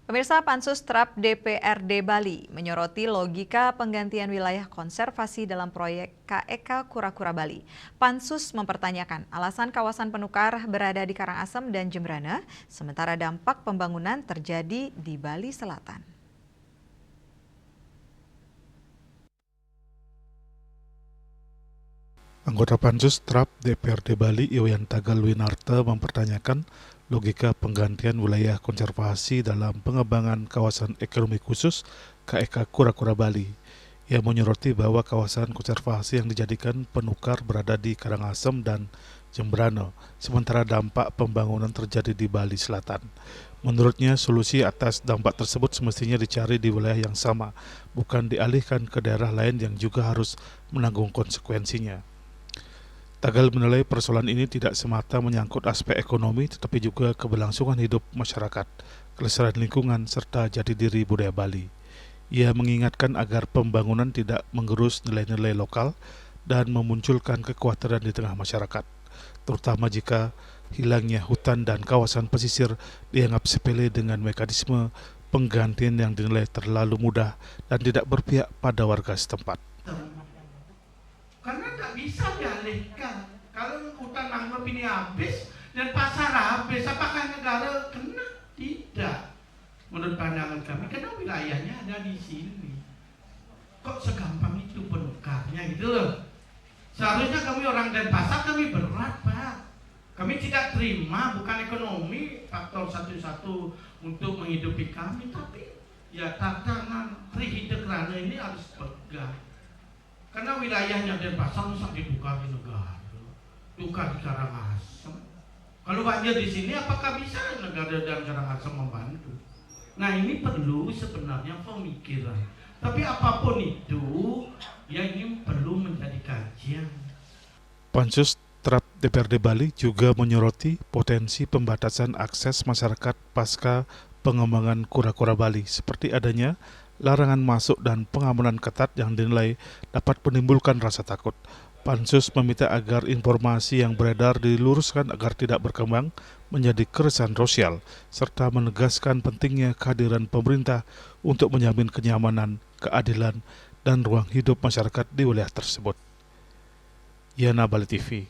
Pemirsa Pansus TRAP DPRD Bali menyoroti logika penggantian wilayah konservasi dalam proyek KEK Kura-Kura Bali. Pansus mempertanyakan alasan kawasan penukar berada di Karangasem dan Jembrana, sementara dampak pembangunan terjadi di Bali Selatan. Anggota Pansus TRAP DPRD Bali, Iwayan Tagal Winarta, mempertanyakan logika penggantian wilayah konservasi dalam pengembangan kawasan ekonomi khusus KEK Kura-Kura Bali. Ia menyoroti bahwa kawasan konservasi yang dijadikan penukar berada di Karangasem dan Jembrana, sementara dampak pembangunan terjadi di Bali Selatan. Menurutnya, solusi atas dampak tersebut semestinya dicari di wilayah yang sama, bukan dialihkan ke daerah lain yang juga harus menanggung konsekuensinya. Tagal menilai persoalan ini tidak semata menyangkut aspek ekonomi, tetapi juga keberlangsungan hidup masyarakat, kelestarian lingkungan, serta jati diri budaya Bali. Ia mengingatkan agar pembangunan tidak menggerus nilai-nilai lokal dan memunculkan kekhawatiran di tengah masyarakat, terutama jika hilangnya hutan dan kawasan pesisir dianggap sepele dengan mekanisme penggantian yang dinilai terlalu mudah dan tidak berpihak pada warga setempat. Karena nggak bisa dialihkan. Kalau hutan mangrove ini habis dan pasar habis, apakah negara kena? Tidak. Menurut pandangan kami, karena wilayahnya ada di sini. Kok segampang itu penukarnya gitu loh. Seharusnya kami orang Denpasar, kami berat Pak. Kami tidak terima, bukan ekonomi faktor satu-satu untuk menghidupi kami, tapi ya tatanan Trihidokrana ini harus pegang. Karena wilayahnya Denpasar masa ditukar di negara, tukar di Karangasem. Kalau banjir di sini, apakah bisa negara dan Karangasem membantu? Nah, ini perlu sebenarnya pemikiran. Tapi apapun itu, ya ini perlu menjadi kajian. Pansus TRAP DPRD Bali juga menyoroti potensi pembatasan akses masyarakat pasca pengembangan Kura-Kura Bali, seperti adanya larangan masuk dan pengamanan ketat yang dinilai dapat menimbulkan rasa takut. Pansus meminta agar informasi yang beredar diluruskan agar tidak berkembang menjadi keresahan sosial, serta menegaskan pentingnya kehadiran pemerintah untuk menjamin kenyamanan, keadilan, dan ruang hidup masyarakat di wilayah tersebut. Yana Bali TV.